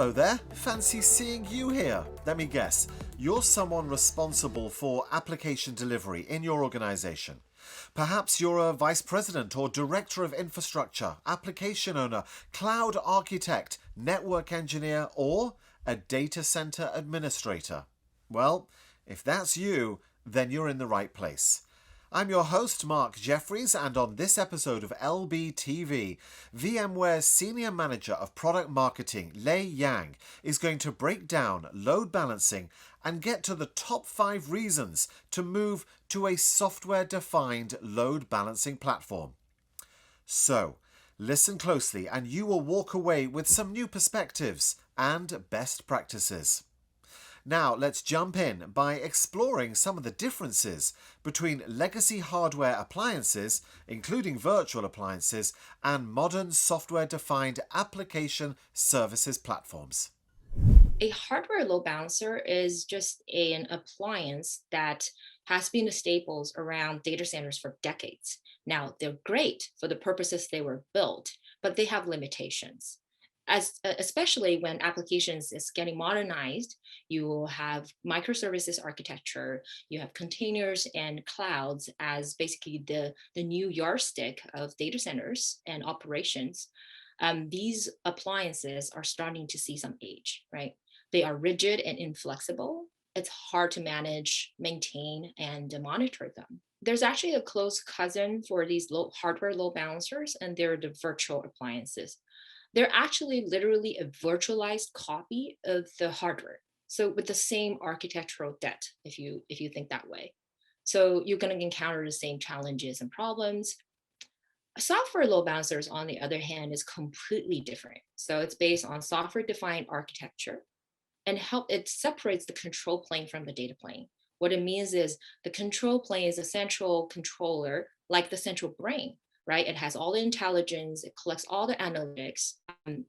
Hello there, fancy seeing you here. Let me guess, you're someone responsible for application delivery in your organization. Perhaps you're a vice president or director of infrastructure, application owner, cloud architect, network engineer, or a data center administrator. Well, if that's you, then you're in the right place. I'm your host, Mark Jeffries, and on this episode of LBTV, VMware's Senior Manager of Product Marketing, Lei Yang, is going to break down load balancing and get to the top 5 reasons to move to a software-defined load balancing platform. So, listen closely and you will walk away with some new perspectives and best practices. Now, let's jump in by exploring some of the differences between legacy hardware appliances, including virtual appliances, and modern software-defined application services platforms. A hardware load balancer is just an appliance that has been the staples around data centers for decades. Now, they're great for the purposes they were built, but they have limitations. Especially when applications is getting modernized, you will have microservices architecture, you have containers and clouds as basically the new yardstick of data centers and operations. These appliances are starting to see some age, right? They are rigid and inflexible. It's hard to manage, maintain, and monitor them. There's actually a close cousin for these hardware load balancers, and they're the virtual appliances. They're actually literally a virtualized copy of the hardware. So with the same architectural debt, if you think that way. So you're going to encounter the same challenges and problems. Software load balancers, on the other hand, is completely different. So it's based on software-defined architecture and it separates the control plane from the data plane. What it means is the control plane is a central controller, like the central brain, right? It has all the intelligence, it collects all the analytics.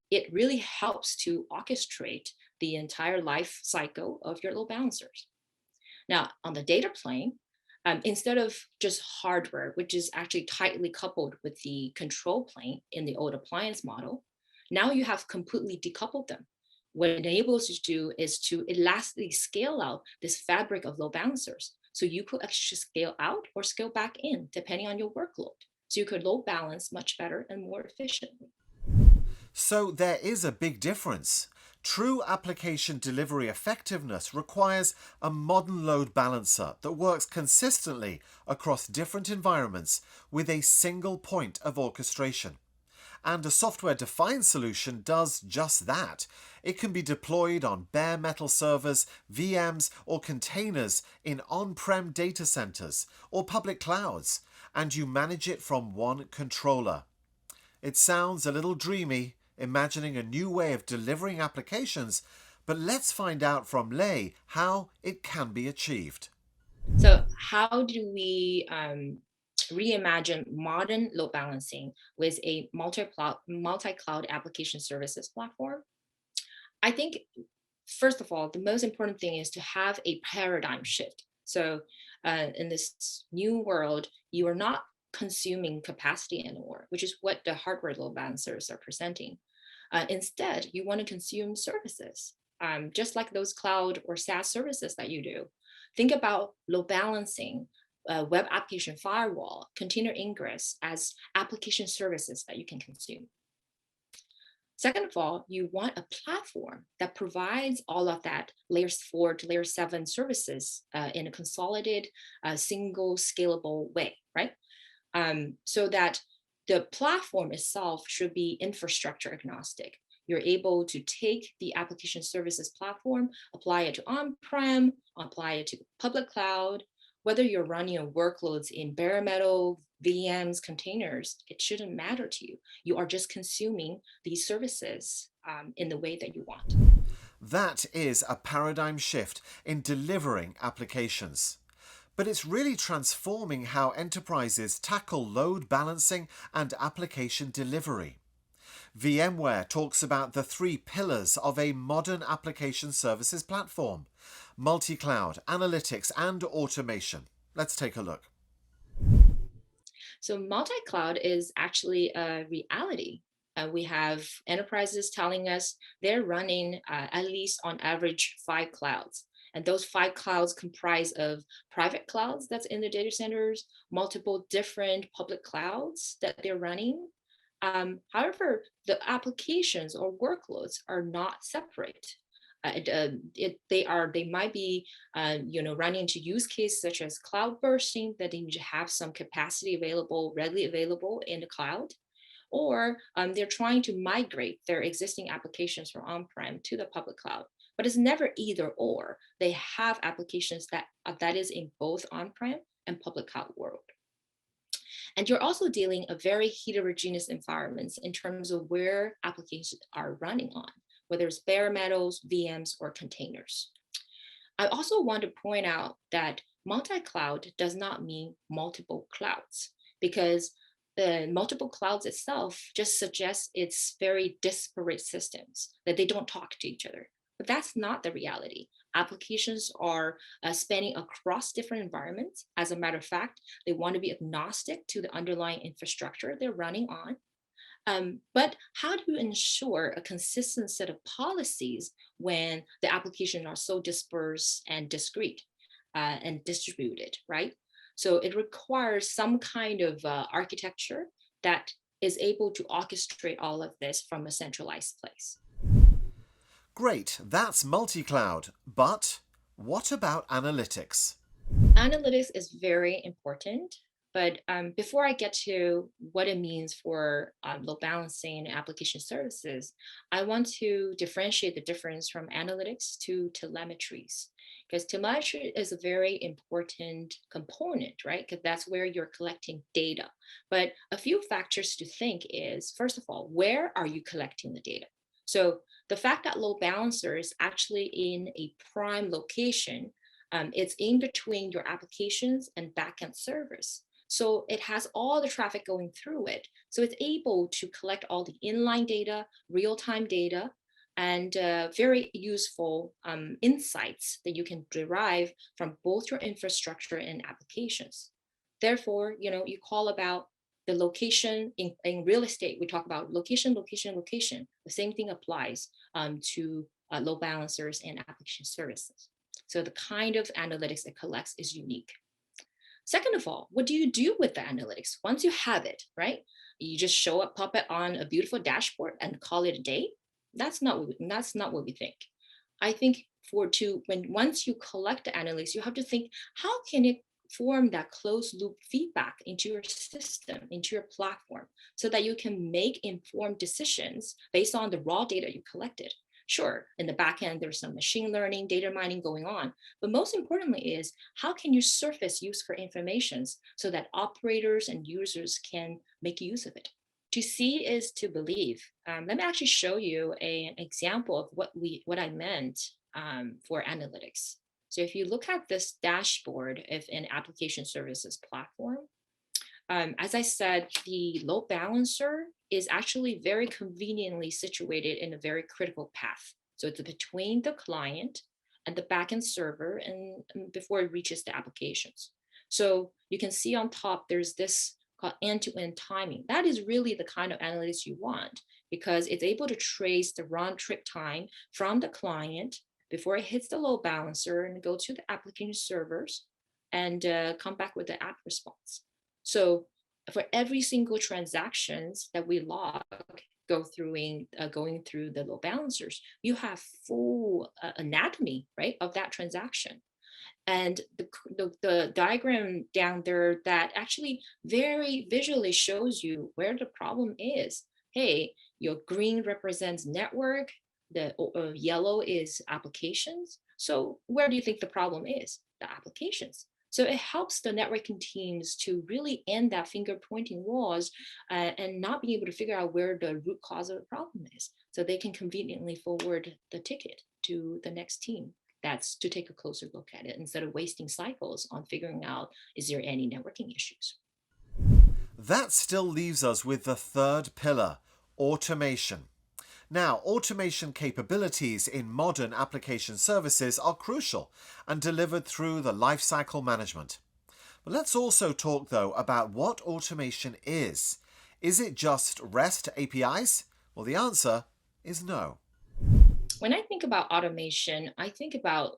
It really helps to orchestrate the entire life cycle of your load balancers. Now, on the data plane, instead of just hardware, which is actually tightly coupled with the control plane in the old appliance model, now you have completely decoupled them. What it enables you to do is to elastically scale out this fabric of load balancers. So you could actually scale out or scale back in depending on your workload. So you could load balance much better and more efficiently. So there is a big difference. True application delivery effectiveness requires a modern load balancer that works consistently across different environments with a single point of orchestration. And a software-defined solution does just that. It can be deployed on bare metal servers, VMs, or containers in on-prem data centers or public clouds, and you manage it from one controller. It sounds a little dreamy, imagining a new way of delivering applications, but let's find out from Lei how it can be achieved. So how do we reimagine modern load balancing with a multi-cloud application services platform? I think, first of all, the most important thing is to have a paradigm shift. So in this new world, you are not consuming capacity anymore, which is what the hardware load balancers are presenting. Instead, you want to consume services, just like those cloud or SaaS services that you do. Think about load balancing, web application firewall, container ingress as application services that you can consume. Second of all, you want a platform that provides all of that layers 4 to layer 7 services in a consolidated, single scalable way, right? So that the platform itself should be infrastructure agnostic. You're able to take the application services platform, apply it to on-prem, apply it to public cloud, whether you're running your workloads in bare metal, VMs, containers, it shouldn't matter to you. You are just consuming these services in the way that you want. That is a paradigm shift in delivering applications. But it's really transforming how enterprises tackle load balancing and application delivery. VMware talks about the 3 pillars of a modern application services platform: multi-cloud, analytics, and automation. Let's take a look. So multi-cloud is actually a reality. We have enterprises telling us they're running at least on average 5 clouds. And those 5 clouds comprise of private clouds that's in the data centers, multiple different public clouds that they're running. However, the applications or workloads are not separate. They might be running into use cases such as cloud bursting that they need to have some capacity available, readily available in the cloud, or they're trying to migrate their existing applications from on-prem to the public cloud. But it's never either or. They have applications that is in both on-prem and public cloud world. And you're also dealing a very heterogeneous environments in terms of where applications are running on, whether it's bare metals, VMs, or containers. I also want to point out that multi-cloud does not mean multiple clouds, because the multiple clouds itself just suggests it's very disparate systems, that they don't talk to each other. But that's not the reality. Applications are spanning across different environments. As a matter of fact, they want to be agnostic to the underlying infrastructure they're running on. But how do you ensure a consistent set of policies when the applications are so dispersed and discrete and distributed, right? So it requires some kind of architecture that is able to orchestrate all of this from a centralized place. Great, that's multi-cloud. But what about analytics? Analytics is very important, but before I get to what it means for load balancing and application services, I want to differentiate the difference from analytics to telemetries. Because telemetry is a very important component, right? Because that's where you're collecting data. But a few factors to think is, first of all, where are you collecting the data? So the fact that load balancer is actually in a prime location, it's in between your applications and backend servers. So it has all the traffic going through it. So it's able to collect all the inline data, real-time data, and very useful insights that you can derive from both your infrastructure and applications. Therefore, you call about the location in real estate. We talk about location, location, location. The same thing applies to load balancers and application services. So the kind of analytics it collects is unique. Second of all, what do you do with the analytics once you have it, right? You just show up, pop it on a beautiful dashboard and call it a day. That's not what we think. I think once you collect the analytics, you have to think, how can it form that closed loop feedback into your system, into your platform, so that you can make informed decisions based on the raw data you collected. Sure, in the back end, there's some machine learning, data mining going on. But most importantly is, how can you surface useful information so that operators and users can make use of it? To see is to believe. Let me actually show you an example of what I meant for analytics. So if you look at this dashboard of an application services platform, as I said, the load balancer is actually very conveniently situated in a very critical path. So it's between the client and the backend server and before it reaches the applications. So you can see on top, there's this called end-to-end timing. That is really the kind of analytics you want, because it's able to trace the round trip time from the client before it hits the load balancer and go to the application servers and come back with the app response. So for every single transactions that we log going through the load balancers, you have full anatomy, right, of that transaction. And the diagram down there that actually very visually shows you where the problem is. Hey, your green represents network, the yellow is applications. So where do you think the problem is? The applications. So it helps the networking teams to really end that finger pointing wars and not be able to figure out where the root cause of the problem is. So they can conveniently forward the ticket to the next team. That's to take a closer look at it instead of wasting cycles on figuring out, is there any networking issues? That still leaves us with the third pillar, automation. Now, automation capabilities in modern application services are crucial and delivered through the lifecycle management. But let's also talk, though, about what automation is. Is it just REST APIs? Well, the answer is no. When I think about automation, I think about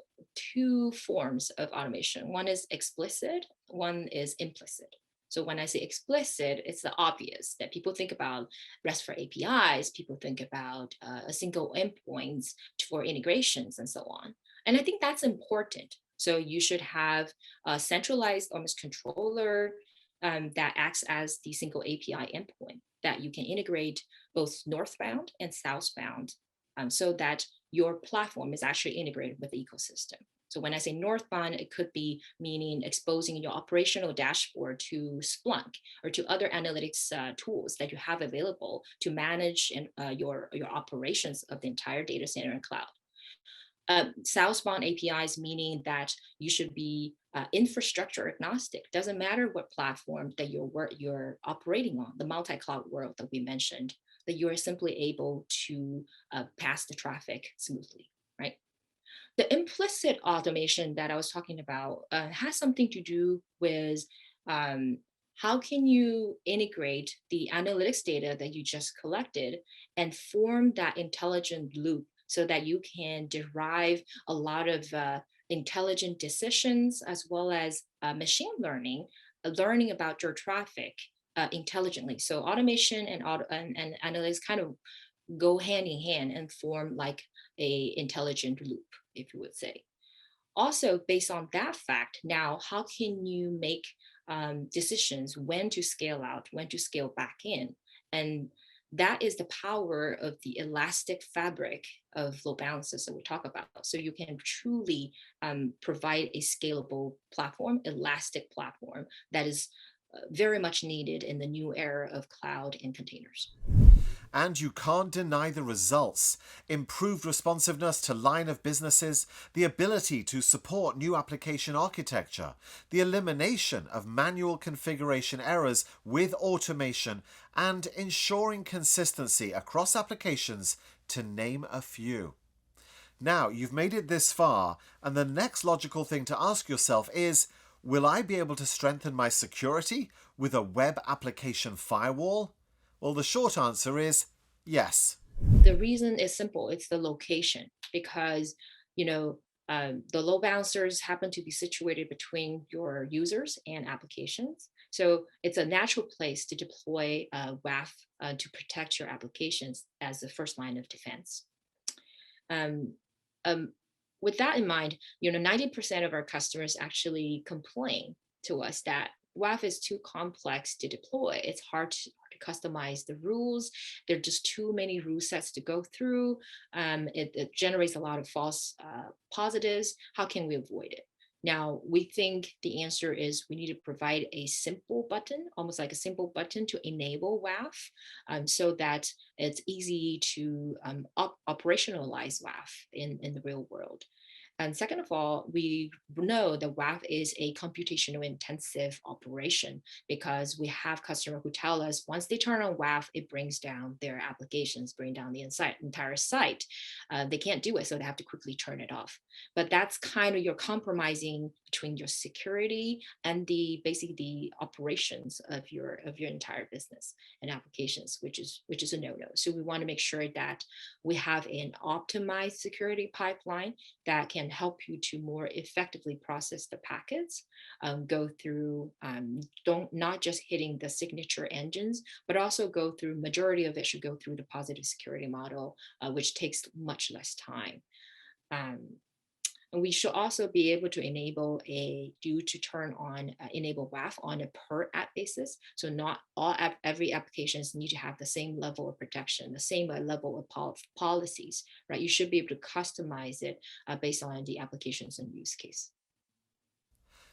two forms of automation. One is explicit, one is implicit. So when I say explicit, it's the obvious that people think about REST for APIs, people think about a single endpoints for integrations and so on. And I think that's important. So you should have a centralized almost controller that acts as the single API endpoint that you can integrate both northbound and southbound so that your platform is actually integrated with the ecosystem. So when I say northbound, it could be meaning exposing your operational dashboard to Splunk or to other analytics tools that you have available to manage your operations of the entire data center and cloud. Southbound APIs meaning that you should be infrastructure agnostic. Doesn't matter what platform that you're operating on, the multi-cloud world that we mentioned, that you are simply able to pass the traffic smoothly, right? The implicit automation that I was talking about has something to do with um, how can you integrate the analytics data that you just collected and form that intelligent loop so that you can derive a lot of intelligent decisions as well as machine learning, learning about your traffic intelligently. So automation and analytics kind of go hand in hand and form like a intelligent loop, if you would say. Also, based on that fact, now how can you make decisions when to scale out, when to scale back in? And that is the power of the elastic fabric of load balancers that we talk about. So you can truly provide a scalable platform, elastic platform that is very much needed in the new era of cloud and containers. And you can't deny the results. Improved responsiveness to line of businesses, the ability to support new application architecture, the elimination of manual configuration errors with automation, and ensuring consistency across applications, to name a few. Now, you've made it this far, and the next logical thing to ask yourself is, will I be able to strengthen my security with a web application firewall? Well, the short answer is yes. The reason is simple, it's the location, because you know the load balancers happen to be situated between your users and applications, so it's a natural place to deploy WAF to protect your applications as the first line of defense. um, um, with that in mind, 90% of our customers actually complain to us that WAF is too complex to deploy. It's hard to customize the rules. There are just too many rule sets to go through. It generates a lot of false positives. How can we avoid it? Now, we think the answer is we need to provide a simple button, almost like a simple button to enable WAF, so that it's easy to operationalize WAF in the real world. And second of all, we know that WAF is a computational intensive operation because we have customers who tell us once they turn on WAF, it brings down their applications, bring down the entire site. They can't do it, so they have to quickly turn it off. But that's kind of you're compromising between your security and the basically the operations of your entire business and applications, which is a no-no. So we want to make sure that we have an optimized security pipeline that can help you to more effectively process the packets, go through don't not just hitting the signature engines, but also go through majority of it should go through the positive security model, which takes much less time. Um, and we should also be able to enable to turn on enable WAF on a per app basis. So not every applications need to have the same level of protection, the same level of policies, right? You should be able to customize it based on the applications and use case.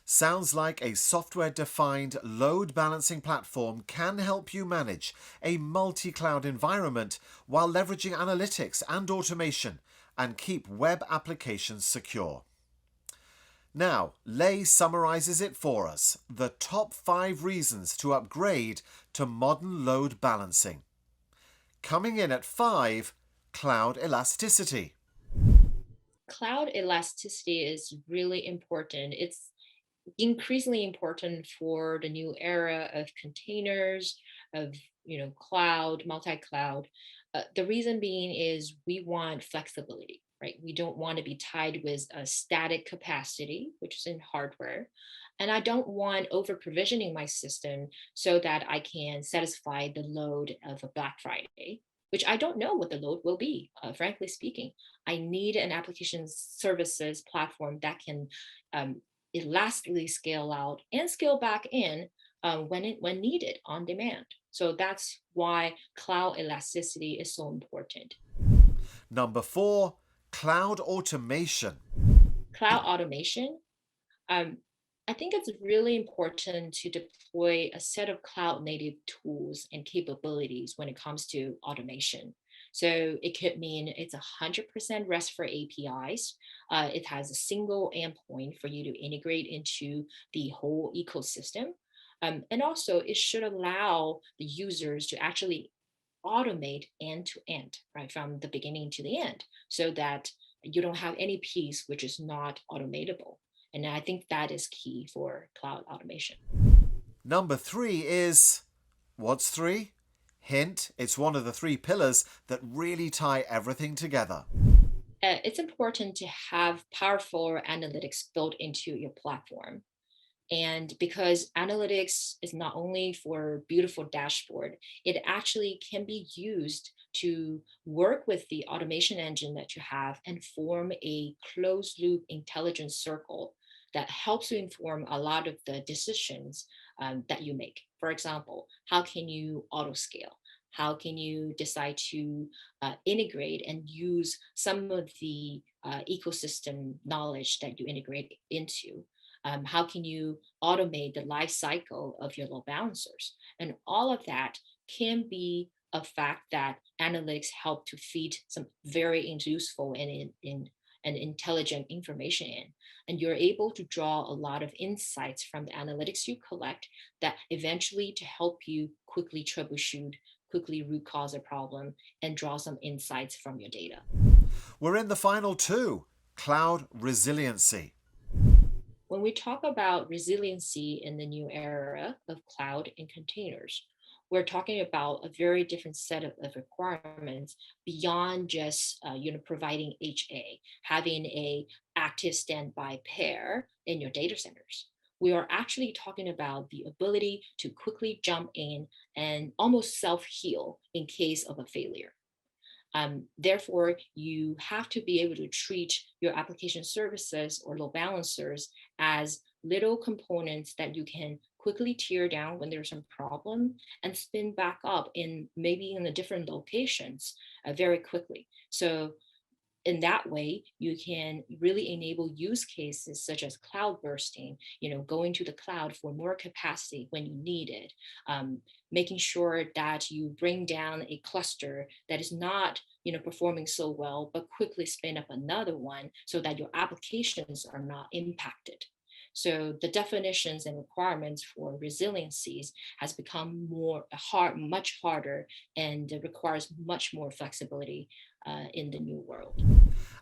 Sounds like a software defined load balancing platform can help you manage a multi cloud environment while leveraging analytics and automation and keep web applications secure. Now, Lei summarizes it for us, the top 5 reasons to upgrade to modern load balancing. Coming in at 5, cloud elasticity. Cloud elasticity is really important. It's increasingly important for the new era of containers, of cloud, multi-cloud. The reason being is we want flexibility, right? We don't want to be tied with a static capacity, which is in hardware. And I don't want over provisioning my system so that I can satisfy the load of a Black Friday, which I don't know what the load will be, frankly speaking. I need an application services platform that can elastically scale out and scale back in when needed on demand. So that's why cloud elasticity is so important. Number 4, cloud automation. Cloud automation. Um, I think it's really important to deploy a set of cloud native tools and capabilities when it comes to automation. So it could mean it's 100% REST for APIs. It has a single endpoint for you to integrate into the whole ecosystem. And also, it should allow the users to actually automate end to end, right, from the beginning to the end, so that you don't have any piece which is not automatable. And I think that is key for cloud automation. Number 3 is, what's 3? Hint, it's one of the 3 pillars that really tie everything together. It's important to have powerful analytics built into your platform. And because analytics is not only for beautiful dashboard, it actually can be used to work with the automation engine that you have and form a closed loop intelligence circle that helps you inform a lot of the decisions that you make. For example, how can you auto scale? How can you decide to integrate and use some of the ecosystem knowledge that you integrate into? How can you automate the life cycle of your load balancers? And all of that can be a fact that analytics help to feed some very useful and intelligent information in. And you're able to draw a lot of insights from the analytics you collect that eventually to help you quickly troubleshoot, quickly root cause a problem, and draw some insights from your data. We're in the final 2, cloud resiliency. When we talk about resiliency in the new era of cloud and containers, we're talking about a very different set of requirements beyond just providing HA, having a active standby pair in your data centers. We are actually talking about the ability to quickly jump in and almost self heal in case of a failure. Therefore, you have to be able to treat your application services or load balancers as little components that you can quickly tear down when there's some problem and spin back up in maybe in the different locations very quickly. So in that way, you can really enable use cases such as cloud bursting, going to the cloud for more capacity when you need it, making sure that you bring down a cluster that is not performing so well, but quickly spin up another one so that your applications are not impacted. So the definitions and requirements for resiliencies has become much harder, and it requires much more flexibility in the new world.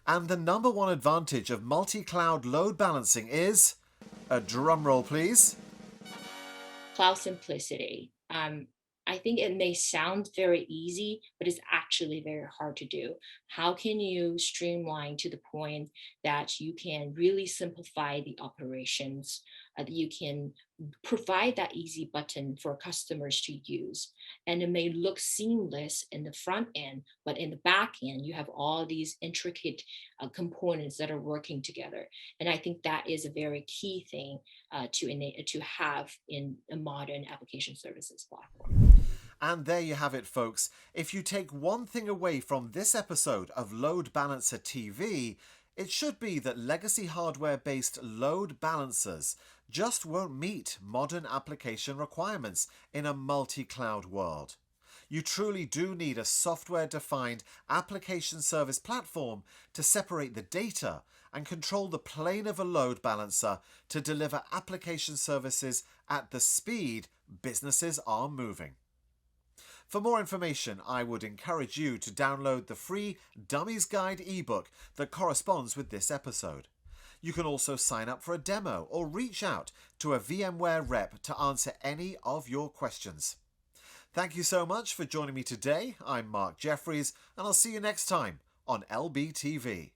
And the number 1 advantage of multi-cloud load balancing is, a drum roll please, Cloud simplicity. I think it may sound very easy, but it's actually very hard to do. How can you streamline to the point that you can really simplify the operations, that you can provide that easy button for customers to use? And it may look seamless in the front end, but in the back end, you have all these intricate components that are working together. And I think that is a very key thing to have in a modern application services platform. And there you have it, folks. If you take one thing away from this episode of Load Balancer TV, it should be that legacy hardware-based load balancers just won't meet modern application requirements in a multi-cloud world. You truly do need a software-defined application service platform to separate the data and control the plane of a load balancer to deliver application services at the speed businesses are moving. For more information, I would encourage you to download the free Dummies Guide ebook that corresponds with this episode. You can also sign up for a demo or reach out to a VMware rep to answer any of your questions. Thank you so much for joining me today. I'm Mark Jeffries, and I'll see you next time on LBTV.